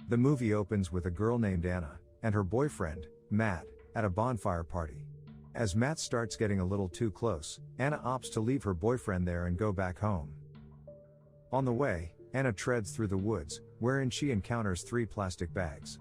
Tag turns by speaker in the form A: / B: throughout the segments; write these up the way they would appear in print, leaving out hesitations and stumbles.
A: The movie opens with a girl named Anna and her boyfriend, Matt, at a bonfire party. As Matt starts getting a little too close, Anna opts to leave her boyfriend there and go back home. On the way, Anna treads through the woods, wherein she encounters 3 plastic bags.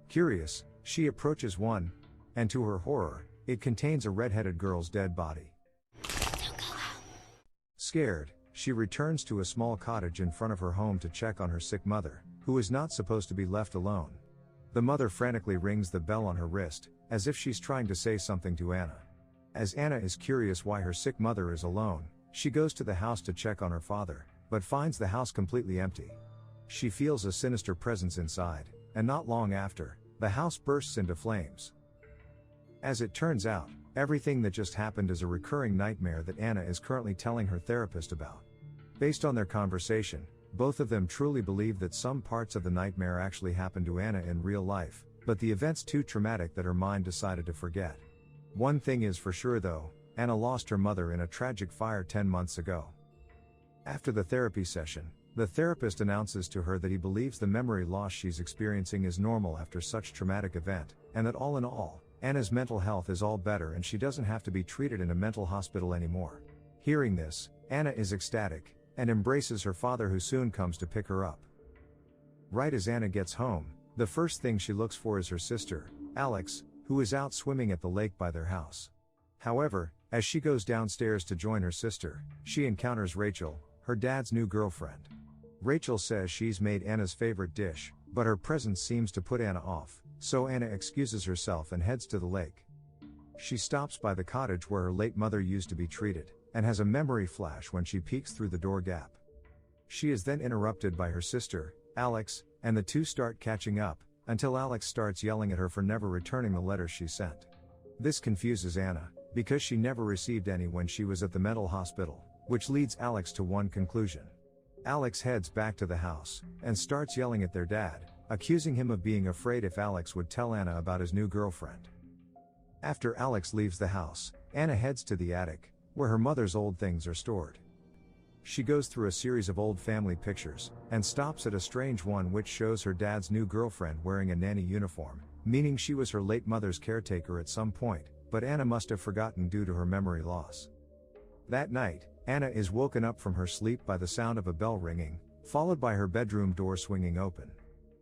A: Curious, she approaches one, and to her horror, it contains a red-headed girl's dead body. Scared, she returns to a small cottage in front of her home to check on her sick mother, who is not supposed to be left alone. The mother frantically rings the bell on her wrist, as if she's trying to say something to Anna. As Anna is curious why her sick mother is alone, she goes to the house to check on her father, but finds the house completely empty. She feels a sinister presence inside, and not long after, the house bursts into flames. As it turns out, everything that just happened is a recurring nightmare that Anna is currently telling her therapist about. Based on their conversation, both of them truly believe that some parts of the nightmare actually happened to Anna in real life, but the event's too traumatic that her mind decided to forget. One thing is for sure though, Anna lost her mother in a tragic fire 10 months ago. After the therapy session, the therapist announces to her that he believes the memory loss she's experiencing is normal after such traumatic event, and that all in all, Anna's mental health is all better and she doesn't have to be treated in a mental hospital anymore. Hearing this, Anna is ecstatic, and embraces her father who soon comes to pick her up. Right as Anna gets home, the first thing she looks for is her sister, Alex, who is out swimming at the lake by their house. However, as she goes downstairs to join her sister, she encounters Rachel, her dad's new girlfriend. Rachel says she's made Anna's favorite dish, but her presence seems to put Anna off, so Anna excuses herself and heads to the lake. She stops by the cottage where her late mother used to be treated, and has a memory flash when she peeks through the door gap. She is then interrupted by her sister, Alex, and the two start catching up, until Alex starts yelling at her for never returning the letters she sent. This confuses Anna, because she never received any when she was at the mental hospital, which leads Alex to one conclusion. Alex heads back to the house, and starts yelling at their dad, accusing him of being afraid if Alex would tell Anna about his new girlfriend. After Alex leaves the house, Anna heads to the attic, where her mother's old things are stored. She goes through a series of old family pictures, and stops at a strange one which shows her dad's new girlfriend wearing a nanny uniform, meaning she was her late mother's caretaker at some point, but Anna must have forgotten due to her memory loss. That night, Anna is woken up from her sleep by the sound of a bell ringing, followed by her bedroom door swinging open.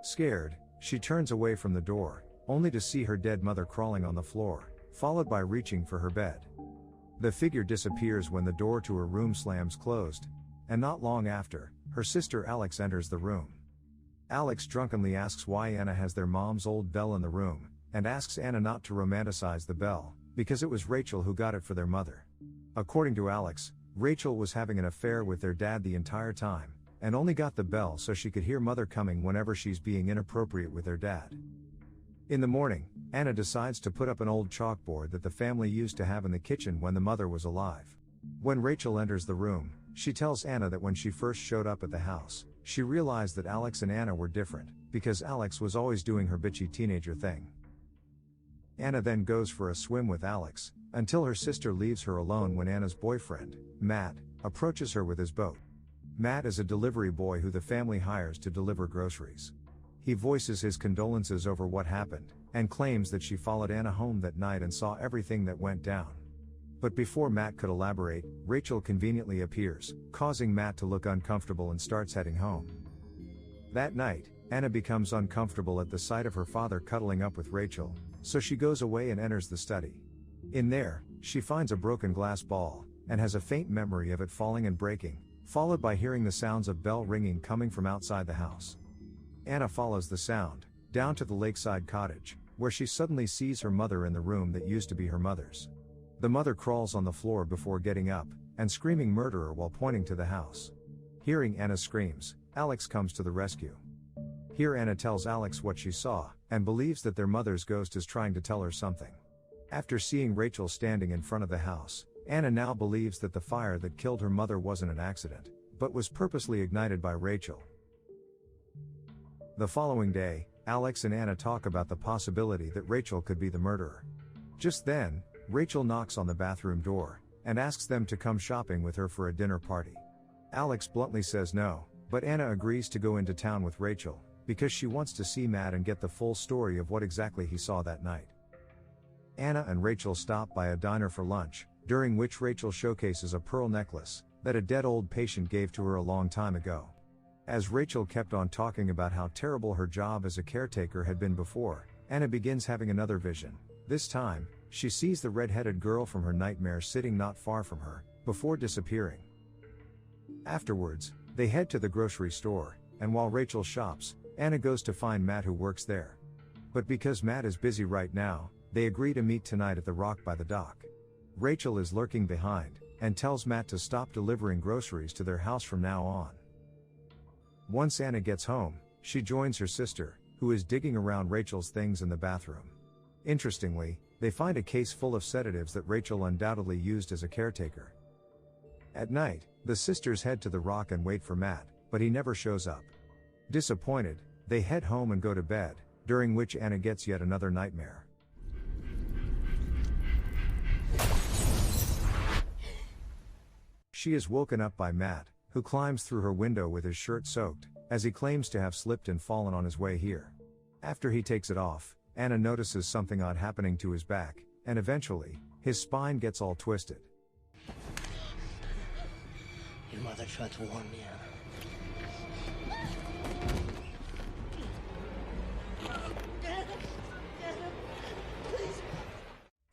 A: Scared, she turns away from the door, only to see her dead mother crawling on the floor, followed by reaching for her bed. The figure disappears when the door to her room slams closed, and not long after, her sister Alex enters the room. Alex drunkenly asks why Anna has their mom's old bell in the room, and asks Anna not to romanticize the bell, because it was Rachel who got it for their mother. According to Alex, Rachel was having an affair with their dad the entire time, and only got the bell so she could hear mother coming whenever she's being inappropriate with their dad. In the morning, Anna decides to put up an old chalkboard that the family used to have in the kitchen when the mother was alive. When Rachel enters the room, she tells Anna that when she first showed up at the house, she realized that Alex and Anna were different, because Alex was always doing her bitchy teenager thing. Anna then goes for a swim with Alex, until her sister leaves her alone when Anna's boyfriend, Matt, approaches her with his boat. Matt is a delivery boy who the family hires to deliver groceries. He voices his condolences over what happened, and claims that she followed Anna home that night and saw everything that went down. But before Matt could elaborate, Rachel conveniently appears, causing Matt to look uncomfortable and starts heading home. That night, Anna becomes uncomfortable at the sight of her father cuddling up with Rachel, so she goes away and enters the study. In there, she finds a broken glass ball, and has a faint memory of it falling and breaking, followed by hearing the sounds of bell ringing coming from outside the house. Anna follows the sound, down to the lakeside cottage, where she suddenly sees her mother in the room that used to be her mother's. The mother crawls on the floor before getting up, and screaming murderer while pointing to the house. Hearing Anna's screams, Alex comes to the rescue. Here Anna tells Alex what she saw, and believes that their mother's ghost is trying to tell her something. After seeing Rachel standing in front of the house, Anna now believes that the fire that killed her mother wasn't an accident, but was purposely ignited by Rachel. The following day, Alex and Anna talk about the possibility that Rachel could be the murderer. Just then, Rachel knocks on the bathroom door, and asks them to come shopping with her for a dinner party. Alex bluntly says no, but Anna agrees to go into town with Rachel, because she wants to see Matt and get the full story of what exactly he saw that night. Anna and Rachel stop by a diner for lunch, during which Rachel showcases a pearl necklace that a dead old patient gave to her a long time ago. As Rachel kept on talking about how terrible her job as a caretaker had been before, Anna begins having another vision. This time, she sees the red-headed girl from her nightmare sitting not far from her, before disappearing. Afterwards, they head to the grocery store, and while Rachel shops, Anna goes to find Matt, who works there. But because Matt is busy right now, they agree to meet tonight at the Rock by the dock. Rachel is lurking behind, and tells Matt to stop delivering groceries to their house from now on. Once Anna gets home, she joins her sister, who is digging around Rachel's things in the bathroom. Interestingly, they find a case full of sedatives that Rachel undoubtedly used as a caretaker. At night, the sisters head to the Rock and wait for Matt, but he never shows up. Disappointed, they head home and go to bed, during which Anna gets yet another nightmare. She is woken up by Matt, who climbs through her window with his shirt soaked, as he claims to have slipped and fallen on his way here. After he takes it off, Anna notices something odd happening to his back, and eventually, his spine gets all twisted.
B: Your mother tried to warn me,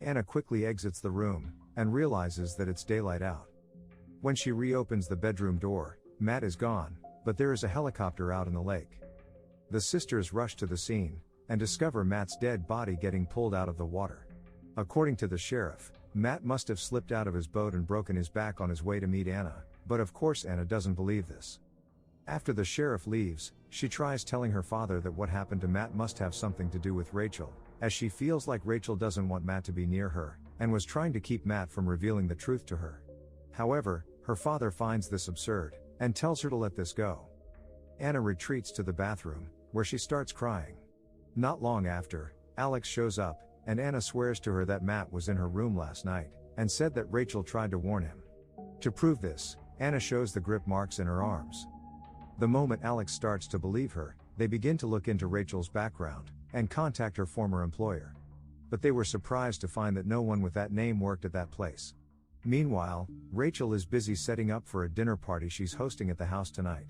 A: Anna quickly exits the room, and realizes that it's daylight out. When she reopens the bedroom door, Matt is gone, but there is a helicopter out in the lake. The sisters rush to the scene, and discover Matt's dead body getting pulled out of the water. According to the sheriff, Matt must have slipped out of his boat and broken his back on his way to meet Anna, but of course Anna doesn't believe this. After the sheriff leaves, she tries telling her father that what happened to Matt must have something to do with Rachel, as she feels like Rachel doesn't want Matt to be near her, and was trying to keep Matt from revealing the truth to her. However, her father finds this absurd, and tells her to let this go. Anna retreats to the bathroom, where she starts crying. Not long after, Alex shows up, and Anna swears to her that Matt was in her room last night, and said that Rachel tried to warn him. To prove this, Anna shows the grip marks in her arms. The moment Alex starts to believe her, they begin to look into Rachel's background, and contact her former employer. But they were surprised to find that no one with that name worked at that place. Meanwhile, Rachel is busy setting up for a dinner party she's hosting at the house tonight.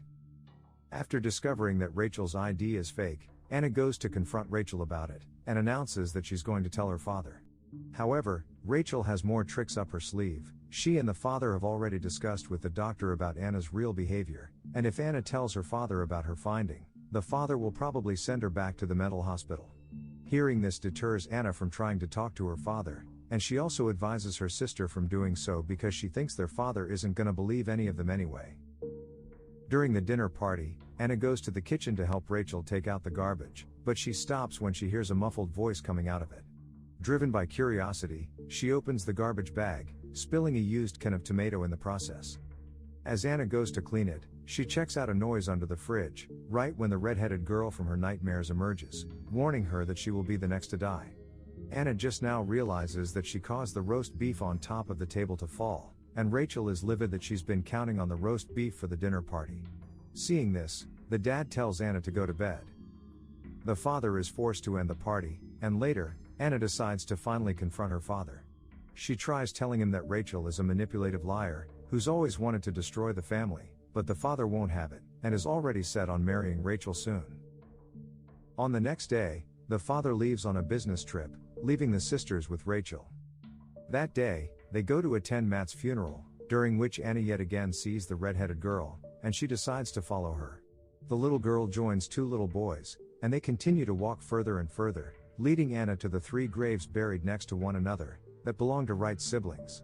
A: After discovering that Rachel's ID is fake, Anna goes to confront Rachel about it, and announces that she's going to tell her father. However, Rachel has more tricks up her sleeve. She and the father have already discussed with the doctor about Anna's real behavior, and if Anna tells her father about her finding, the father will probably send her back to the mental hospital. Hearing this deters Anna from trying to talk to her father, and she also advises her sister from doing so because she thinks their father isn't gonna believe any of them anyway. During the dinner party, Anna goes to the kitchen to help Rachel take out the garbage, but she stops when she hears a muffled voice coming out of it. Driven by curiosity, she opens the garbage bag, spilling a used can of tomato in the process. As Anna goes to clean it, she checks out a noise under the fridge, right when the red-headed girl from her nightmares emerges, warning her that she will be the next to die. Anna just now realizes that she caused the roast beef on top of the table to fall, and Rachel is livid that she's been counting on the roast beef for the dinner party. Seeing this, the dad tells Anna to go to bed. The father is forced to end the party, and later, Anna decides to finally confront her father. She tries telling him that Rachel is a manipulative liar, who's always wanted to destroy the family, but the father won't have it, and is already set on marrying Rachel soon. On the next day, the father leaves on a business trip, leaving the sisters with Rachel. That day, they go to attend Matt's funeral, during which Anna yet again sees the red-headed girl, and she decides to follow her. The little girl joins two little boys, and they continue to walk further and further, leading Anna to the three graves buried next to one another, that belong to Wright's siblings.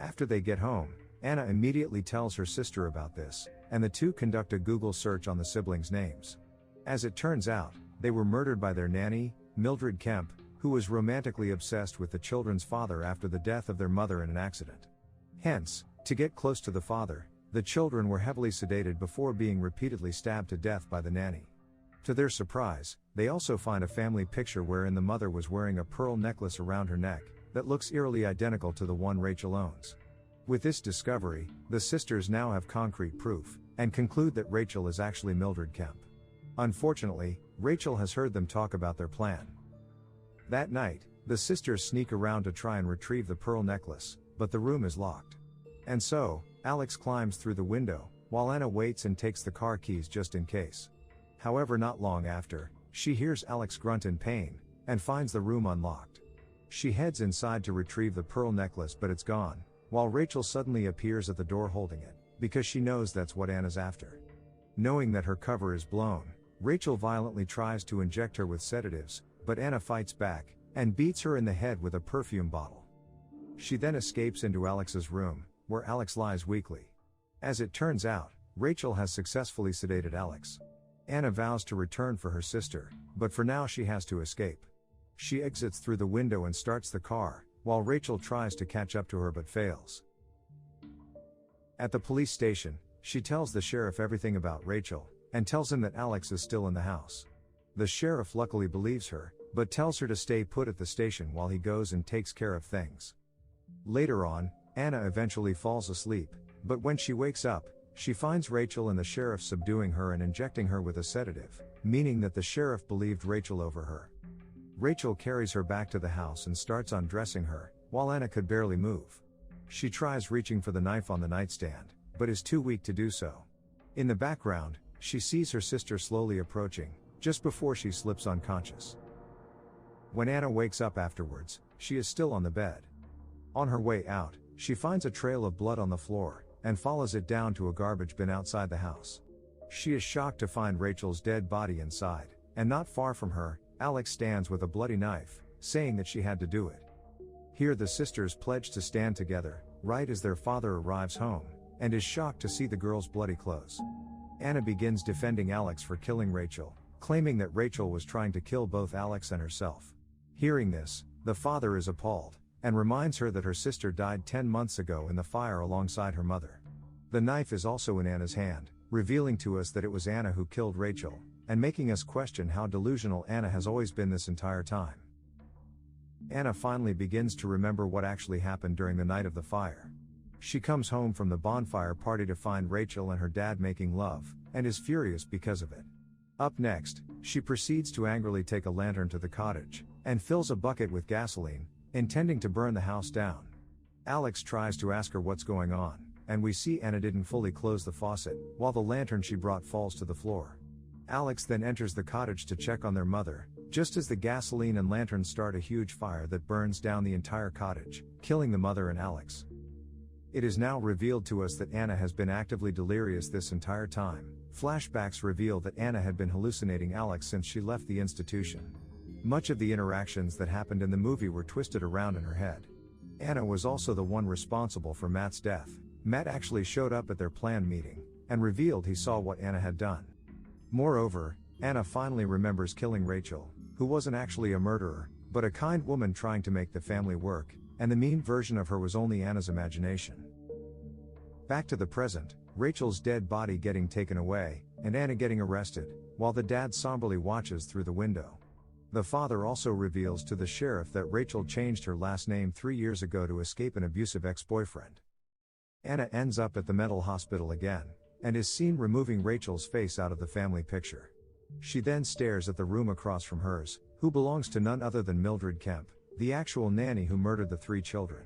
A: After they get home, Anna immediately tells her sister about this, and the two conduct a Google search on the siblings' names. As it turns out, they were murdered by their nanny, Mildred Kemp, who was romantically obsessed with the children's father after the death of their mother in an accident. Hence, to get close to the father, the children were heavily sedated before being repeatedly stabbed to death by the nanny. To their surprise, they also find a family picture wherein the mother was wearing a pearl necklace around her neck, that looks eerily identical to the one Rachel owns. With this discovery, the sisters now have concrete proof and conclude that Rachel is actually Mildred Kemp. Unfortunately, Rachel has heard them talk about their plan. That night, the sisters sneak around to try and retrieve the pearl necklace, but the room is locked. And so, Alex climbs through the window, while Anna waits and takes the car keys just in case. However, not long after, she hears Alex grunt in pain, and finds the room unlocked. She heads inside to retrieve the pearl necklace, but it's gone, while Rachel suddenly appears at the door holding it, because she knows that's what Anna's after. Knowing that her cover is blown, Rachel violently tries to inject her with sedatives, but Anna fights back, and beats her in the head with a perfume bottle. She then escapes into Alex's room, where Alex lies weakly. As it turns out, Rachel has successfully sedated Alex. Anna vows to return for her sister, but for now she has to escape. She exits through the window and starts the car, while Rachel tries to catch up to her but fails. At the police station, she tells the sheriff everything about Rachel, and tells him that Alex is still in the house. The sheriff luckily believes her, but tells her to stay put at the station while he goes and takes care of things. Later on, Anna eventually falls asleep, but when she wakes up, she finds Rachel and the sheriff subduing her and injecting her with a sedative, meaning that the sheriff believed Rachel over her. Rachel carries her back to the house and starts undressing her, while Anna could barely move. She tries reaching for the knife on the nightstand, but is too weak to do so. In the background, she sees her sister slowly approaching, just before she slips unconscious. When Anna wakes up afterwards, she is still on the bed. On her way out, she finds a trail of blood on the floor, and follows it down to a garbage bin outside the house. She is shocked to find Rachel's dead body inside, and not far from her, Alex stands with a bloody knife, saying that she had to do it. Here the sisters pledge to stand together, right as their father arrives home, and is shocked to see the girl's bloody clothes. Anna begins defending Alex for killing Rachel, claiming that Rachel was trying to kill both Alex and herself. Hearing this, the father is appalled, and reminds her that her sister died 10 months ago in the fire alongside her mother. The knife is also in Anna's hand, revealing to us that it was Anna who killed Rachel, and making us question how delusional Anna has always been this entire time. Anna finally begins to remember what actually happened during the night of the fire. She comes home from the bonfire party to find Rachel and her dad making love, and is furious because of it. Up next, she proceeds to angrily take a lantern to the cottage, and fills a bucket with gasoline, intending to burn the house down. Alex tries to ask her what's going on, and we see Anna didn't fully close the faucet, while the lantern she brought falls to the floor. Alex then enters the cottage to check on their mother, just as the gasoline and lantern start a huge fire that burns down the entire cottage, killing the mother and Alex. It is now revealed to us that Anna has been actively delirious this entire time. Flashbacks reveal that Anna had been hallucinating Alex since she left the institution. Much of the interactions that happened in the movie were twisted around in her head. Anna was also the one responsible for Matt's death. Matt actually showed up at their planned meeting, and revealed he saw what Anna had done. Moreover, Anna finally remembers killing Rachel, who wasn't actually a murderer, but a kind woman trying to make the family work, and the mean version of her was only Anna's imagination. Back to the present, Rachel's dead body getting taken away, and Anna getting arrested, while the dad somberly watches through the window. The father also reveals to the sheriff that Rachel changed her last name 3 years ago to escape an abusive ex-boyfriend. Anna ends up at the mental hospital again, and is seen removing Rachel's face out of the family picture. She then stares at the room across from hers, who belongs to none other than Mildred Kemp, the actual nanny who murdered the 3 children.